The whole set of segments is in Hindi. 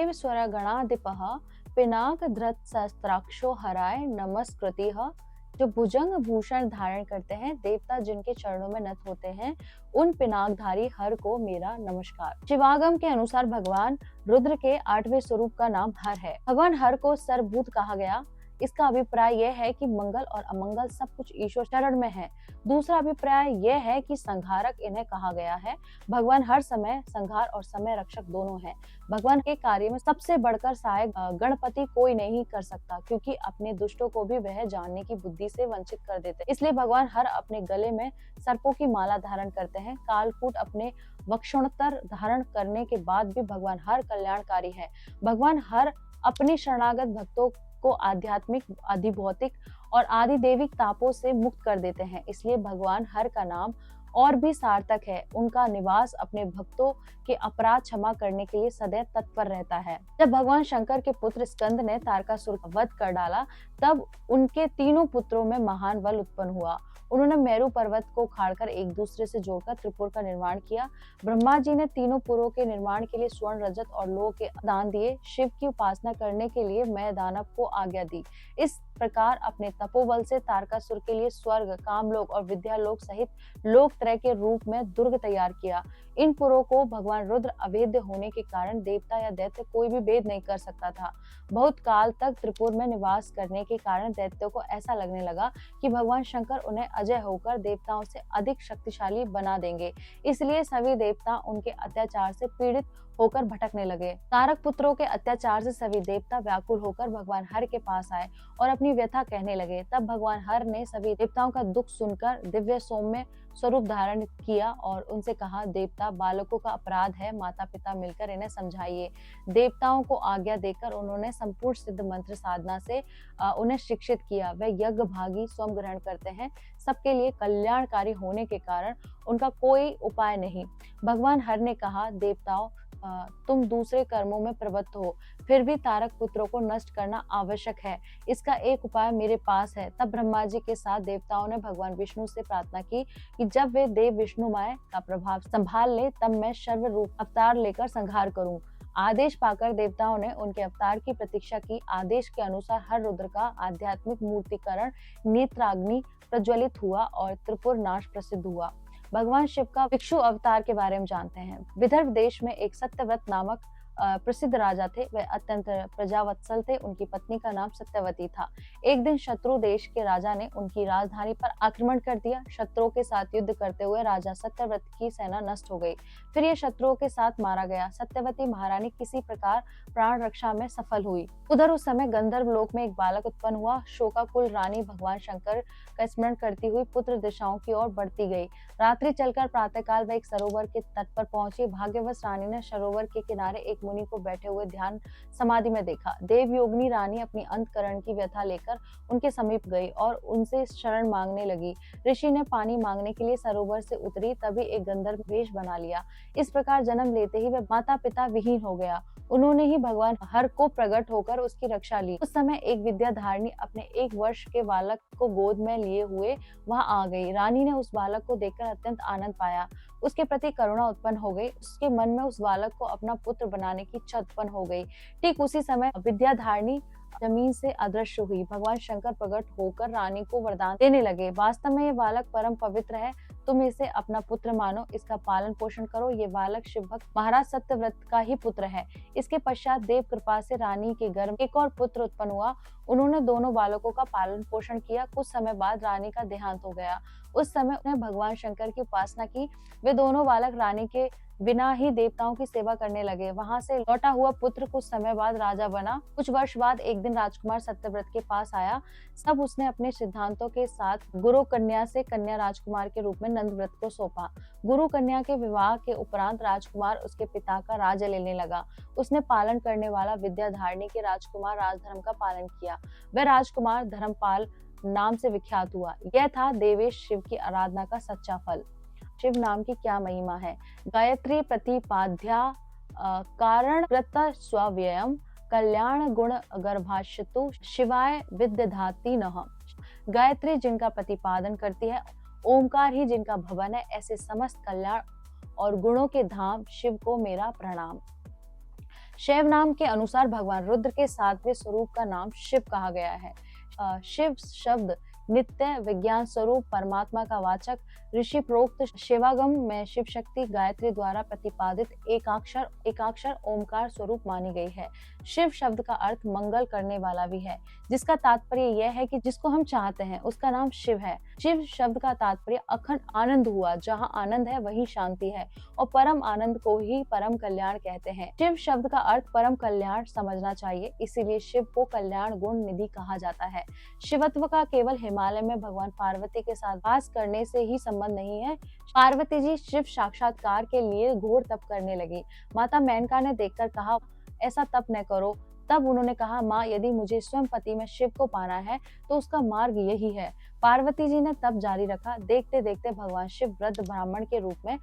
देव स्वरगणाधिपः पिनाक धृत शस्त्राक्षो हराय नमस्कृतिः। जो भुजंग भूषण धारण करते हैं, देवता जिनके चरणों में नत होते हैं, उन पिनाकधारी हर को मेरा नमस्कार। शिवागम के अनुसार भगवान रुद्र के 8वें स्वरूप का नाम हर है। भगवान हर को सर्वभूत कहा गया। इसका अभिप्राय यह है कि मंगल और अमंगल सब कुछ ईश्वर शरण में है। दूसरा अभिप्राय यह है कि संहारक इन्हें कहा गया है। भगवान हर समय संहार और समय रक्षक दोनों हैं। भगवान के कार्य में सबसे बढ़कर सहायक गणपति कोई नहीं कर सकता, क्योंकि अपने दुष्टों को भी वह जानने की बुद्धि से वंचित कर देते। इसलिए भगवान हर अपने गले में सर्पों की माला धारण करते हैं। कालकूट अपने वक्षोत्तर धारण करने के बाद भी भगवान हर कल्याणकारी है। भगवान हर अपने शरणागत भक्तों को आध्यात्मिक, अधिभौतिक और आदिदेविक तापों से मुक्त कर देते हैं। इसलिए भगवान हर का नाम और भी सार्थक है। उनका निवास अपने भक्तों के अपराध क्षमा करने के लिए सदैव तत्पर रहता है। जब भगवान शंकर के पुत्र स्कंद ने तारकासुर का वध कर डाला, तब उनके तीनों पुत्रों में महान बल उत्पन्न हुआ। उन्होंने मेरु पर्वत को उखाड़कर एक दूसरे से जोड़कर त्रिपुर का निर्माण किया। ब्रह्मा जी ने तीनों पुरों के निर्माण के लिए स्वर्ण, रजत और लोह के दान दिए। शिव की उपासना करने के लिए मैं दानव को आज्ञा दी। इस प्रकार अपने तपोबल से तारकासुर के लिए स्वर्ग, कामलोक और विद्यालोक सहित लोक त्रय के रूप में दुर्ग तैयार किया। इन पुरों को भगवान रुद्र अभेद्य होने के कारण देवता या दैत्य कोई भी भेद नहीं कर सकता था। बहुत काल तक त्रिपुर में निवास करने के कारण दैत्यों को ऐसा लगने लगा कि भगवान शंकर उन्हें अजय होकर देवताओं से अधिक शक्तिशाली बना देंगे। इसलिए सभी देवता उनके अत्याचार से पीड़ित होकर भटकने लगे। तारक पुत्रों के अत्याचार से सभी देवता व्याकुल होकर भगवान हर के पास आए और अपनी व्यथा कहने लगे। तब भगवान हर ने सभी देवताओं का दुख सुनकर दिव्य सौम्य स्वरूप धारण किया और उनसे कहा, देवता, बालकों का अपराध है, माता पिता मिलकर इन्हें समझाइए। देवताओं को आज्ञा देकर उन्होंने संपूर्ण सिद्ध मंत्र साधना से उन्हें शिक्षित किया। वे यज्ञ भागी स्वयं ग्रहण करते हैं। सबके लिए कल्याणकारी होने के कारण उनका कोई उपाय नहीं। भगवान हर ने कहा, देवताओं, तुम दूसरे कर्मों में प्रवृत्त हो, फिर भी तारक पुत्रों को नष्ट करना आवश्यक है। इसका एक उपाय मेरे पास है। तब ब्रह्मा जी के साथ देवताओं ने भगवान विष्णु से प्रार्थना की कि जब वे देव विष्णुमय का प्रभाव संभाल ले, तब मैं सर्व रूप अवतार लेकर संहार करूं। आदेश पाकर देवताओं ने उनके अवतार की प्रतीक्षा की। आदेश के अनुसार हर रुद्र का आध्यात्मिक मूर्तिकरण नेत्राग्नि प्रज्वलित हुआ और त्रिपुर नाश प्रसिद्ध हुआ। भगवान शिव का भिक्षु अवतार के बारे में जानते हैं। विदर्भ देश में एक सत्यव्रत नामक प्रसिद्ध राजा थे। वे अत्यंत प्रजावत्सल थे। उनकी पत्नी का नाम सत्यवती था। एक दिन शत्रु देश के राजा ने उनकी राजधानी पर आक्रमण कर दिया। शत्रुओं के साथ युद्ध करते हुए राजा सत्यव्रत की सेना नष्ट हो गई। फिर ये शत्रुओं के साथ मारा गया। सत्यवती महारानी किसी प्रकार प्राण रक्षा में सफल हुई। उधर उस समय गंधर्व लोक में एक बालक उत्पन्न हुआ। शोकाकुल रानी भगवान शंकर का स्मरण करती हुई पुत्र दिशाओं की ओर बढ़ती गई। रात्रि चलकर प्रातःकाल वह एक सरोवर के तट पर पहुंची। भाग्यवश रानी ने सरोवर के किनारे एक मुनि को बैठे हुए ध्यान समाधि में देखा। देवयोगिनी रानी अपनी अंतकरण की व्यथा लेकर उनके समीप गई और उनसे शरण मांगने लगी। ऋषि ने पानी मांगने के लिए सरोवर से उतरी, तभी एक गंधर्व वेश बना लिया। इस प्रकार जन्म लेते ही वह माता पिता विहीन हो गया। उन्होंने ही भगवान हर को प्रकट होकर उसकी रक्षा ली। उस समय एक विद्याधारिणी अपने 1 वर्ष के बालक को गोद में लिए हुए वहां आ गई। रानी ने उस बालक को देखकर अत्यंत आनंद पाया। उसके प्रति करुणा उत्पन्न हो गई। उसके मन में उस बालक को अपना पुत्र बनाने की इच्छा उत्पन्न हो गई। ठीक उसी समय विद्याधारिणी जमीन से अदृश्य हुई। भगवान शंकर प्रकट होकर रानी को वरदान देने लगे। वास्तव में ये बालक परम पवित्र है। तुम इसे अपना पुत्र मानो, इसका पालन पोषण करो। ये बालक शिव भक्त महाराज सत्यव्रत का ही पुत्र है। इसके पश्चात देव कृपा से रानी के गर्भ एक और पुत्र उत्पन्न हुआ। उन्होंने दोनों बालकों का पालन पोषण किया। कुछ समय बाद रानी का देहांत हो गया। उस समय उन्हें भगवान शंकर की उपासना की। वे दोनों बालक रानी के बिना ही देवताओं की सेवा करने लगे। वहां से लौटा हुआ पुत्र कुछ समय बाद राजा बना। कुछ वर्ष बाद एक दिन राजकुमार सत्यव्रत के पास आया। सब उसने अपने सिद्धांतों के साथ गुरु कन्या से कन्या राजकुमार के रूप में नंदव्रत को सौंपा। गुरु कन्या के विवाह के उपरांत राजकुमार उसके पिता का राज्य लेने लगा। उसने पालन करने वाला विद्याधारिणी के राजकुमार राजधर्म का पालन किया। वह राजकुमार धर्मपाल नाम से विख्यात हुआ। यह था देवेश शिव की आराधना का सच्चा फल। शिव नाम की क्या महिमा है। गायत्री प्रतिपाद्या कारण कृत स्वव्ययम कल्याण गुण गर्भाशतु शिवाय विद्यधाति नः। गायत्री जिनका प्रतिपादन करती है, ओमकार ही जिनका भवन है, ऐसे समस्त कल्याण और गुणों के धाम शिव को मेरा प्रणाम। शैव नाम के अनुसार भगवान रुद्र के 7वें स्वरूप का नाम शिव कहा गया है। शिव शब्द नित्य विज्ञान स्वरूप परमात्मा का वाचक ऋषि प्रोक्त शिवागम में शिव शक्ति गायत्री द्वारा प्रतिपादित एकाक्षर ओमकार स्वरूप मानी गई है। शिव शब्द का अर्थ मंगल करने वाला भी है, जिसका तात्पर्य यह है कि जिसको हम चाहते हैं उसका नाम शिव है। शिव शब्द का तात्पर्य अखंड आनंद हुआ, जहाँ आनंद है वही शांति है, और परम आनंद को ही परम कल्याण कहते हैं। शिव शब्द का अर्थ परम कल्याण समझना चाहिए, इसीलिए शिव को कल्याण गुण निधि कहा जाता है। शिवत्व का केवल हिमालय में भगवान पार्वती के साथ वास करने से ही संबंध नहीं है। पार्वती जी शिव साक्षात्कार के लिए घोर तप करने लगी। माता मेनका ने देखकर कहा, ऐसा तप न करो। तब उन्होंने कहा, माँ, यदि मुझे स्वयं पति में शिव को पाना है तो उसका मार्ग यही है। पार्वती जी ने तप जारी रखा। देखते देखते भगवान शिव वृद्ध ब्राह्मण के रूप में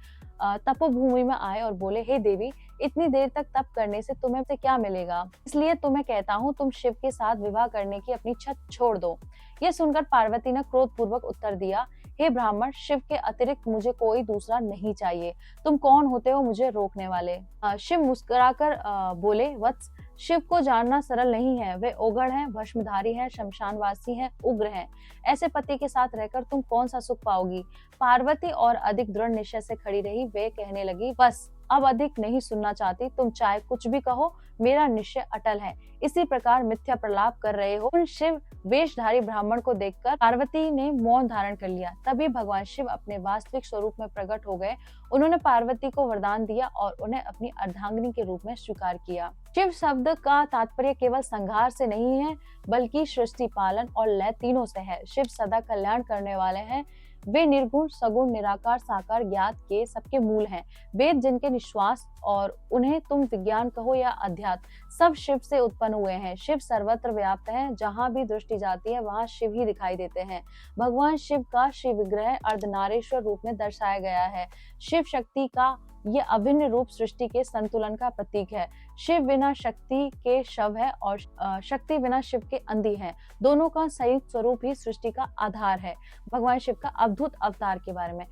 तपोभूमि में आए और बोले, हे देवी, इतनी देर तक तप करने से तुम्हें से क्या मिलेगा? इसलिए तुम्हें कहता हूँ, तुम शिव के साथ विवाह करने की अपनी छत छोड़ दो। यह सुनकर पार्वती ने क्रोधपूर्वक उत्तर दिया, हे ब्राह्मण, शिव के अतिरिक्त मुझे कोई दूसरा नहीं चाहिए। तुम कौन होते हो मुझे रोकने वाले? शिव मुस्कुराकर बोले, वत्स, शिव को जानना सरल नहीं है। वे ओगढ़ हैं, भस्मधारी हैं, शमशानवासी हैं, उग्र हैं। ऐसे पति के साथ रहकर तुम कौन सा सुख पाओगी? पार्वती और अधिक दृढ़ निश्चय से खड़ी रही। वे कहने लगी, बस अब अधिक नहीं सुनना चाहती, तुम चाहे कुछ भी कहो, मेरा निश्चय अटल है। इसी प्रकार मिथ्या प्रलाप कर रहे हो। उन शिव वेशधारी ब्राह्मण को देखकर पार्वती ने मौन धारण कर लिया। तभी भगवान शिव अपने वास्तविक स्वरूप में प्रकट हो गए। उन्होंने पार्वती को वरदान दिया और उन्हें अपनी अर्धांगिनी के रूप में स्वीकार किया। शिव शब्द का तात्पर्य केवल संहार से नहीं है, बल्कि सृष्टि, पालन और लय तीनों से है। शिव सदा कल्याण करने वाले हैं। वे निर्गुण, सगुण, निराकार, साकार, ज्ञात के सबके मूल हैं। वेद जिनके निश्वास और उन्हें तुम विज्ञान कहो या अध्यात्म, सब शिव से उत्पन्न हुए हैं। शिव सर्वत्र व्याप्त है। जहाँ भी दृष्टि जाती है वहाँ शिव ही दिखाई देते हैं। भगवान शिव का शिव विग्रह अर्धनारीश्वर रूप में दर्शाया गया है। शिव शक्ति का ये अभिन्न रूप सृष्टि के संतुलन का प्रतीक है। शिव बिना शक्ति के शव है और शक्ति बिना शिव के अंधी है। दोनों का संयुक्त स्वरूप ही सृष्टि का आधार है। भगवान शिव का अद्भुत अवतार के बारे में,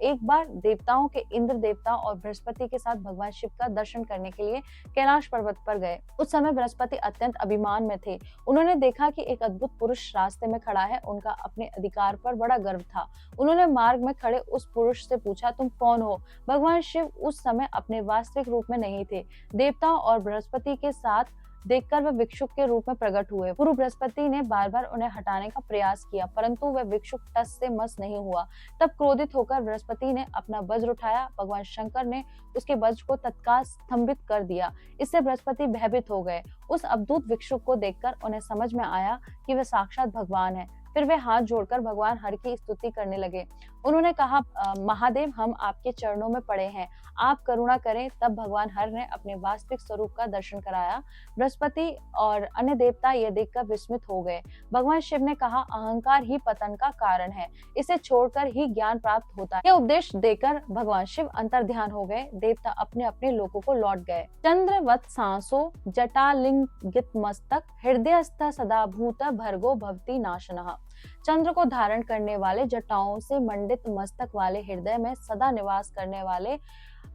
एक बार देवताओं के इंद्र देवता और बृहस्पति के साथ भगवान शिव का दर्शन करने के लिए कैलाश पर्वत पर गए। उस समय बृहस्पति अत्यंत अभिमान में थे। उन्होंने देखा कि एक अद्भुत पुरुष रास्ते में खड़ा है। उनका अपने अधिकार पर बड़ा गर्व था। उन्होंने मार्ग में खड़े उस पुरुष से पूछा, तुम कौन हो? भगवान शिव उस समय अपने वास्तविक रूप में नहीं थे। देवताओं और बृहस्पति के साथ देखकर वे भिक्षुक के रूप में प्रकट हुए। गुरु बृहस्पति ने बार बार उन्हें हटाने का प्रयास किया, परंतु वह भिक्षुक टस से मस नहीं हुआ। तब क्रोधित होकर बृहस्पति ने अपना वज्र उठाया। भगवान शंकर ने उसके वज्र को तत्काल स्तंभित कर दिया। इससे बृहस्पति भयभीत हो गए। उस अवधूत भिक्षुक को देखकर उन्हें समझ में आया कि वह साक्षात भगवान है। फिर वे हाथ जोड़कर भगवान हरि की स्तुति करने लगे। उन्होंने कहा, महादेव, हम आपके चरणों में पड़े हैं, आप करुणा करें। तब भगवान हरि ने अपने वास्तविक स्वरूप का दर्शन कराया। बृहस्पति और अन्य देवता यह देखकर विस्मित हो गए। भगवान शिव ने कहा, अहंकार ही पतन का कारण है, इसे छोड़कर ही ज्ञान प्राप्त होता है। यह उपदेश देकर भगवान शिव अंतर्ध्यान हो गए। देवता अपने अपने लोकों को लौट गए। चंद्रवत सांसो जटालिंगित मस्तक हृदयस्थ सदा भूत भर्गो भवती नाशनः। चंद्र को धारण करने वाले, जटाओं से मंडित मस्तक वाले, हृदय में सदा निवास करने वाले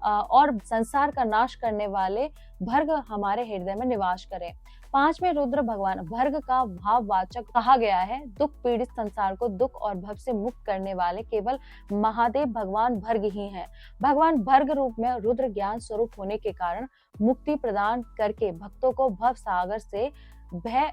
और संसार का नाश करने वाले भर्ग हमारे हृदय में निवास करें। 5वें रुद्र भगवान भर्ग का भाववाचक कहा गया है। दुख पीड़ित संसार को दुख और भव से मुक्त करने वाले केवल महादेव भगवान भर्ग ही हैं। भगवान भर्ग रूप में रुद्र ज्ञान स्वरूप होने के कारण मुक्ति प्रदान करके भक्तों को भव सागर से भय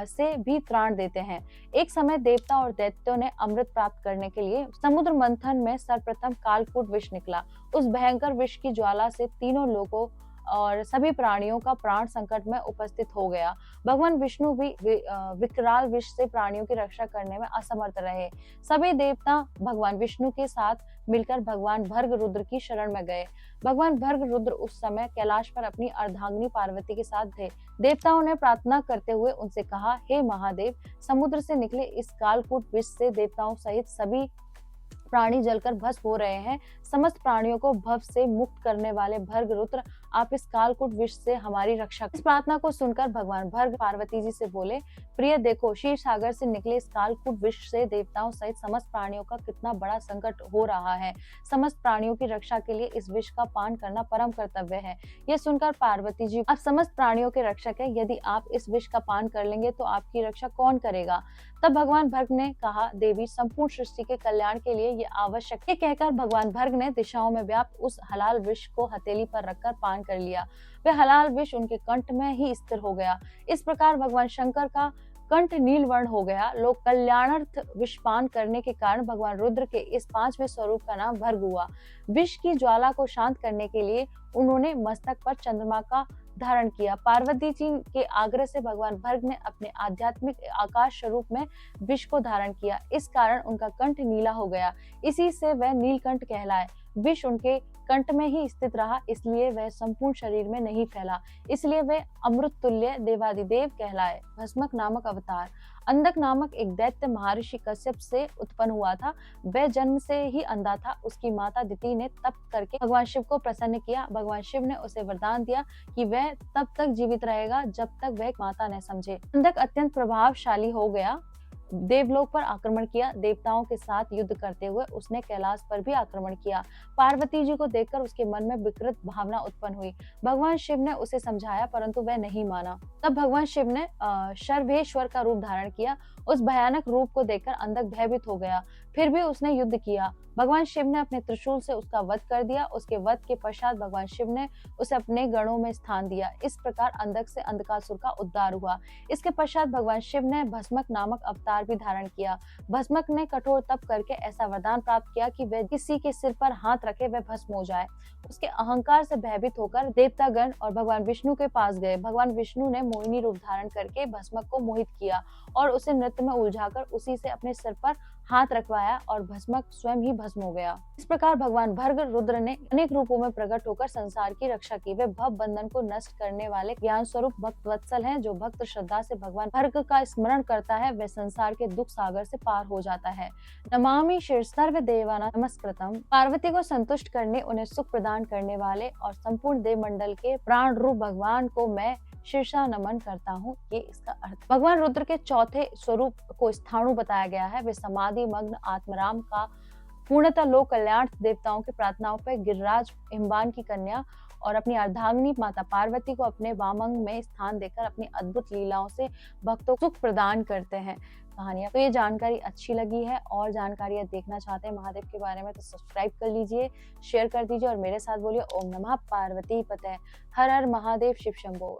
से भी त्राण देते हैं। एक समय देवता और दैत्यों ने अमृत प्राप्त करने के लिए समुद्र मंथन में सर्वप्रथम कालकूट विष निकला। उस भयंकर विष की ज्वाला से तीनों लोगों और सभी प्राणियों का प्राण संकट में उपस्थित हो गया। भगवान विष्णु भी विकराल विष से प्राणियों की रक्षा करने में असमर्थ रहे। सभी देवता भगवान विष्णु के साथ मिलकर भगवान भर्ग रुद्र की शरण में गए। भगवान भर्ग रुद्र उस समय कैलाश पर अपनी अर्धांगिनी पार्वती के साथ थे। देवताओं ने प्रार्थना करते हुए उनसे कहा, हे महादेव, समुद्र से निकले इस कालकूट विष से देवताओं सहित सभी प्राणी जलकर भस्म हो रहे हैं। समस्त प्राणियों को भव से मुक्त करने वाले भर्ग रुद्र, आप इस कालकूट विष से हमारी रक्षा करें। इस प्रार्थना को सुनकर भगवान भर्ग पार्वती जी से बोले, प्रिय देखो, क्षीर सागर से निकले इस कालकूट विष से देवताओं सहित समस्त प्राणियों का कितना बड़ा संकट हो रहा है। समस्त प्राणियों की रक्षा के लिए इस विष का पान करना परम कर्तव्य है। यह सुनकर पार्वती जी, आप समस्त प्राणियों के रक्षक है, यदि आप इस विष का पान कर लेंगे तो आपकी रक्षा कौन करेगा। तब भगवान भर्ग ने कहा, देवी, संपूर्ण सृष्टि के कल्याण के लिए ये आवश्यक है। कहकर भगवान भर्ग ने दिशाओं में व्याप्त उस हलाल विष को हथेली पर रखकर पान कर लिया। वह हलाल विष उनके कंठ में ही स्थिर हो गया। इस प्रकार भगवान शंकर का कंठ नील वर्ण हो गया। लोक कल्याणार्थ विष पान करने के कारण भगवान रुद्र के इस पांचवें स्वरूप का नाम भर्ग हुआ। विष की ज्वाला को शांत करने के लिए उन्होंने मस्तक पर चंद्रमा का धारण किया। पार्वती जी के आग्रह से भगवान भर्ग ने अपने आध्यात्मिक आकाश स्वरूप में विष को धारण किया। इस कारण उनका कंठ नीला हो गया। इसी से वह नीलकंठ कहलाए। विष उनके कंठ में ही स्थित रहा, इसलिए वह संपूर्ण शरीर में नहीं फैला, इसलिए वह अमृत तुल्य देवादिदेव कहलाए। भस्मक नामक अवतार। अंधक नामक एक दैत्य महर्षि कश्यप से उत्पन्न हुआ था। वह जन्म से ही अंधा था। उसकी माता दिति ने तप करके भगवान शिव को प्रसन्न किया। भगवान शिव ने उसे वरदान दिया कि वह तब तक जीवित रहेगा जब तक वह माता न समझे। अंधक अत्यंत प्रभावशाली हो गया। देवलोक पर आक्रमण किया। देवताओं के साथ युद्ध करते हुए उसने कैलाश पर भी आक्रमण किया। पार्वती जी को देखकर उसके मन में विकृत भावना उत्पन्न हुई। भगवान शिव ने उसे समझाया, परंतु वह नहीं माना। तब भगवान शिव ने शर्वेश्वर का रूप धारण किया। उस भयानक रूप को देखकर अंधक भयभीत हो गया। फिर भी उसने युद्ध किया। भगवान शिव ने अपने त्रिशूल से उसका वध कर दिया। उसके वध के पश्चात भगवान शिव ने उसे अपने गणों में स्थान दिया। इस प्रकार अंधक से अंधकासुर का उद्धार हुआ। इसके पश्चात भगवान शिव ने भस्मक नामक अवतार भी धारण किया। भस्मक ने कठोर तप करके ऐसा वरदान प्राप्त किया कि वह किसी के सिर पर हाथ रखे वह भस्म हो जाए। उसके अहंकार से भयभीत होकर देवतागण और भगवान विष्णु के पास गए। भगवान विष्णु ने मोहिनी रूप धारण करके भस्मक को मोहित किया और उसे नृत्य में उलझाकर उसी से अपने सिर पर हाथ रखवाया और भस्मक स्वयं ही भस्म हो गया। इस प्रकार भगवान भर्ग रुद्र ने अनेक रूपों में प्रकट होकर संसार की रक्षा की। वे भव बंधन को नष्ट करने वाले ज्ञान स्वरूप भक्त वत्सल हैं। जो भक्त श्रद्धा से भगवान भर्ग का स्मरण करता है वह संसार के दुख सागर से पार हो जाता है। नमामि शीर्ष सर्व देवानां नमस्कृतम्। पार्वती को संतुष्ट करने, उन्हें सुख प्रदान करने वाले और संपूर्ण देवमंडल के प्राण रूप भगवान को मैं शीर्षा नमन करता हूँ। ये इसका अर्थ। भगवान रुद्र के चौथे स्वरूप को स्थाणु बताया गया है। वे समाधि मग्न आत्मराम का पूर्णतः लोक कल्याणार्थ देवताओं की प्रार्थनाओं पर गिरिराज हिमवान की कन्या और अपनी अर्धांगिनी माता पार्वती को अपने वामंग में स्थान देकर अपनी अद्भुत लीलाओं से भक्तों को सुख प्रदान करते हैं। कहानियां। तो ये जानकारी अच्छी लगी है और जानकारियां देखना चाहते हैं महादेव के बारे में तो सब्सक्राइब कर लीजिए, शेयर कर दीजिए और मेरे साथ बोलिए ओम नमः पार्वती पते। हर हर महादेव शिव शंभो।